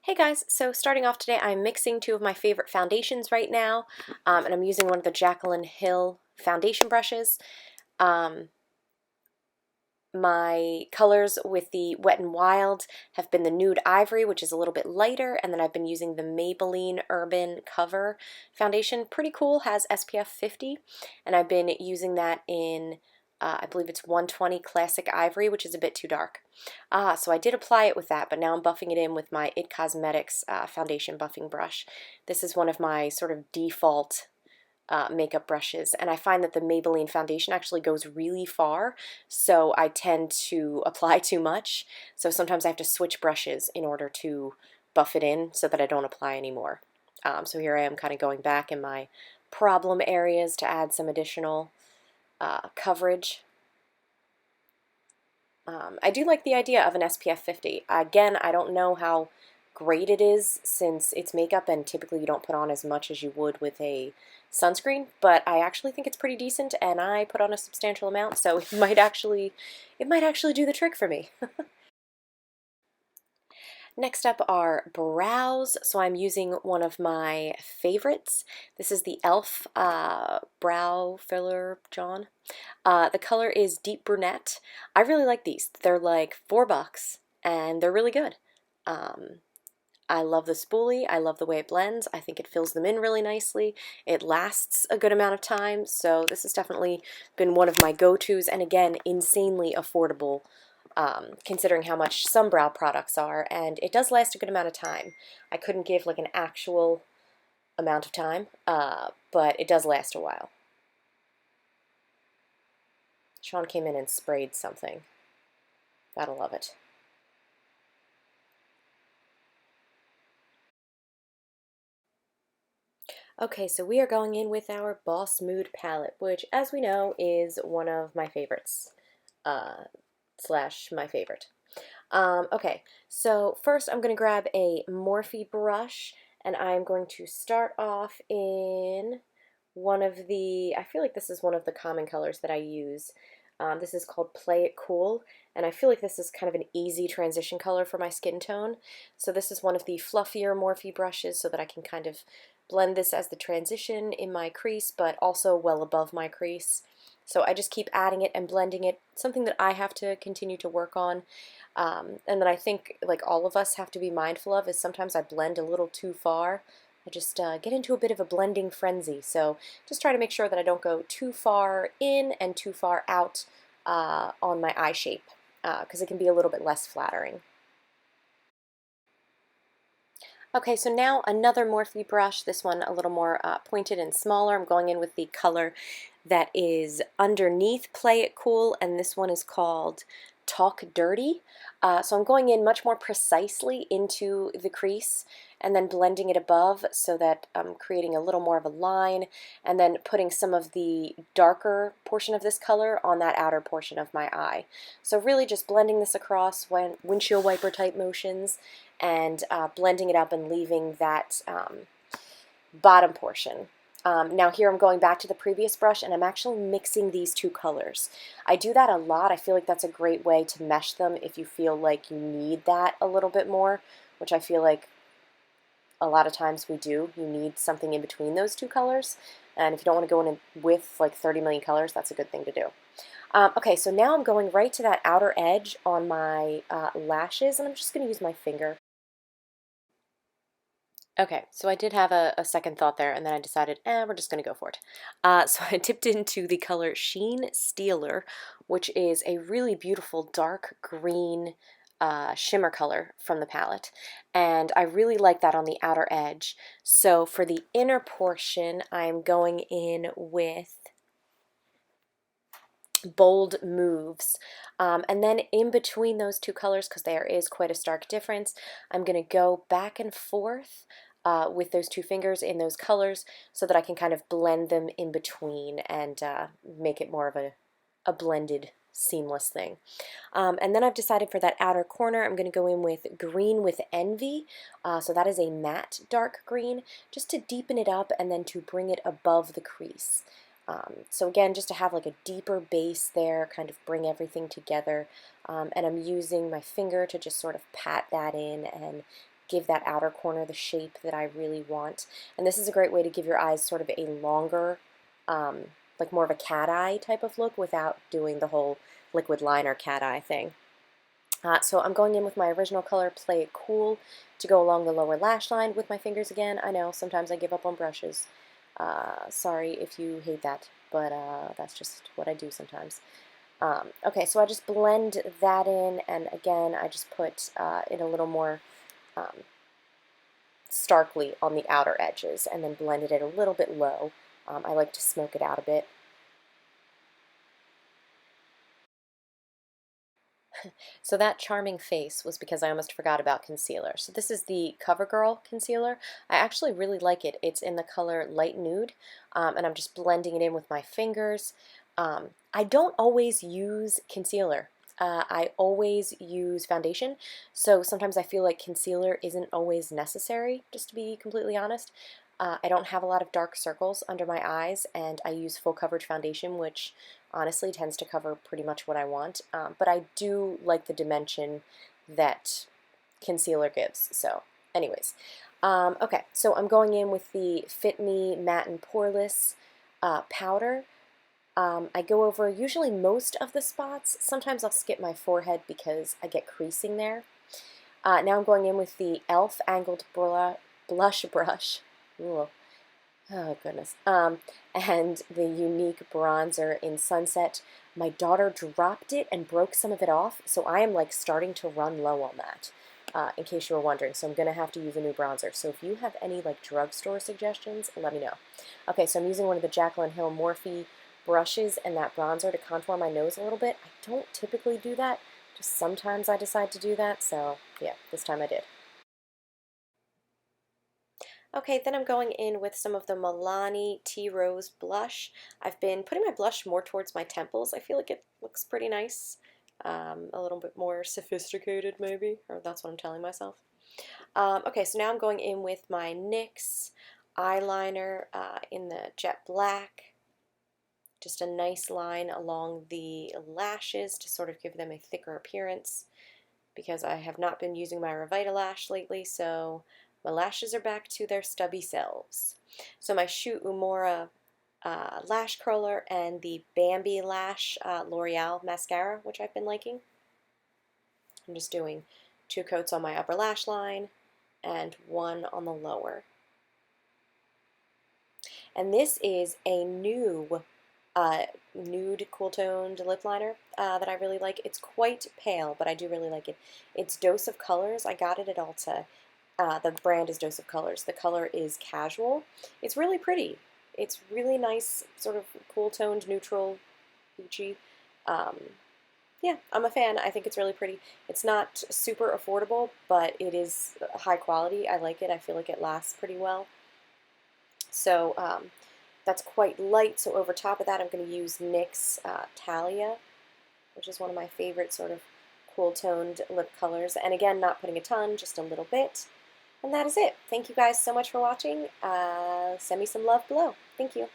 Hey guys, so starting off today, I'm mixing two of my favorite foundations right now, and I'm using one of the Jaclyn Hill foundation brushes. Um, my colors with the Wet n Wild have been the Nude Ivory, which is a little bit lighter, and then I've been using the Maybelline Urban Cover foundation. Pretty cool, has SPF 50, and I've been using that in I believe it's 120 Classic Ivory, which is a bit too dark. So I did apply it with that, but now I'm buffing it in with my IT Cosmetics foundation buffing brush. This is one of my sort of default makeup brushes, and I find that the Maybelline foundation actually goes really far, so I tend to apply too much. So sometimes I have to switch brushes in order to buff it in so that I don't apply anymore. So here I am kind of going back in my problem areas to add some additional coverage. I do like the idea of an SPF 50. Again, I don't know how great it is since it's makeup and typically you don't put on as much as you would with a sunscreen, but I actually think it's pretty decent and I put on a substantial amount, so it might actually do the trick for me. Next up are brows. So I'm using one of my favorites. This is the e.l.f. Brow Filler John. The color is Deep Brunette. I really like these. They're like $4 and they're really good. I love the spoolie. I love the way it blends. I think it fills them in really nicely. It lasts a good amount of time, so this has definitely been one of my go-tos, and again, insanely affordable considering how much some brow products are, and it does last a good amount of time. I couldn't give like an actual amount of time, but it does last a while. Sean came in and sprayed something. Gotta love it. Okay, so we are going in with our Boss Mood palette, which, as we know, is one of my favorites, slash my favorite. Okay, so first I'm going to grab a Morphe brush, and I'm going to start off in one of the, I feel like this is one of the common colors that I use. This is called Play It Cool, and I feel like this is kind of an easy transition color for my skin tone. So this is one of the fluffier Morphe brushes so that I can kind of blend this as the transition in my crease, but also well above my crease. So I just keep adding it and blending it, something that I have to continue to work on. And then I think, like all of us have to be mindful of, is sometimes I blend a little too far. I just get into a bit of a blending frenzy. So just try to make sure that I don't go too far in and too far out on my eye shape, because it can be a little bit less flattering. Okay, so now another Morphe brush, this one a little more pointed and smaller. I'm going in with the color that is underneath Play It Cool, and this one is called Talk Dirty. So I'm going in much more precisely into the crease and then blending it above so that I'm creating a little more of a line, and then putting some of the darker portion of this color on that outer portion of my eye. So really just blending this across windshield wiper type motions, and blending it up and leaving that bottom portion. Now here I'm going back to the previous brush and I'm actually mixing these two colors. I do that a lot. I feel like that's a great way to mesh them if you feel like you need that a little bit more, which I feel like a lot of times we do. You need something in between those two colors, and if you don't want to go in with like 30 million colors, that's a good thing to do. Okay, so now I'm going right to that outer edge on my lashes, and I'm just going to use my finger. Okay, so I did have a second thought there, and then I decided, we're just going to go for it. So I dipped into the color Sheen Stealer, which is a really beautiful dark green shimmer color from the palette, and I really like that on the outer edge. So for the inner portion, I'm going in with Bold Moves. And then in between those two colors, because there is quite a stark difference, I'm going to go back and forth with those two fingers in those colors so that I can kind of blend them in between and make it more of a blended, seamless thing. And then I've decided for that outer corner, I'm going to go in with Green with Envy. So that is a matte dark green, just to deepen it up and then to bring it above the crease. So again, just to have like a deeper base there, kind of bring everything together. And I'm using my finger to just sort of pat that in and give that outer corner the shape that I really want. And this is a great way to give your eyes sort of a longer, like more of a cat eye type of look without doing the whole liquid liner cat eye thing. So I'm going in with my original color, Play It Cool, to go along the lower lash line with my fingers again. I know, sometimes I give up on brushes. Sorry if you hate that, but that's just what I do sometimes. Okay, so I just blend that in, and again, I just put it a little more starkly on the outer edges, and then blended it a little bit low. I like to smoke it out a bit. So that charming face was because I almost forgot about concealer. So this is the CoverGirl concealer. I actually really like it. It's in the color Light Nude, and I'm just blending it in with my fingers. I don't always use concealer. I always use foundation, so sometimes I feel like concealer isn't always necessary, just to be completely honest. I don't have a lot of dark circles under my eyes, and I use full coverage foundation, which honestly tends to cover pretty much what I want, but I do like the dimension that concealer gives. So anyways, okay, so I'm going in with the Fit Me Matte and Poreless powder. I go over usually most of the spots. Sometimes I'll skip my forehead because I get creasing there. Now I'm going in with the e.l.f. Angled Blush Brush. Ooh. Oh, goodness. And the Younique bronzer in Sunset. My daughter dropped it and broke some of it off, so I am like starting to run low on that, in case you were wondering. So I'm going to have to use a new bronzer. So if you have any like drugstore suggestions, let me know. Okay, so I'm using one of the Jaclyn Hill Morphe brushes and that bronzer to contour my nose a little bit. I don't typically do that, just sometimes I decide to do that, so yeah, this time I did. Okay, then I'm going in with some of the Milani Tea Rose blush. I've been putting my blush more towards my temples. I feel like it looks pretty nice. A little bit more sophisticated maybe, or that's what I'm telling myself. Okay, so now I'm going in with my NYX eyeliner in the jet black. Just a nice line along the lashes to sort of give them a thicker appearance, because I have not been using my Revitalash lately, so my lashes are back to their stubby selves. So my Uemura lash curler and the Bambi Lash L'Oreal mascara, which I've been liking. I'm just doing 2 coats on my upper lash line and 1 on the lower. And this is a new nude cool toned lip liner that I really like. It's quite pale, but I do really like it. It's Dose of Colors. I got it at Ulta. The brand is Dose of Colors. The color is Casual. It's really pretty. It's really nice, sort of cool toned, neutral, peachy. Yeah, I'm a fan. I think it's really pretty. It's not super affordable, but it is high quality. I like it. I feel like it lasts pretty well. So that's quite light. So over top of that, I'm going to use NYX Thalia, which is one of my favorite sort of cool toned lip colors. And again, not putting a ton, just a little bit. And that is it. Thank you guys so much for watching. Send me some love below. Thank you.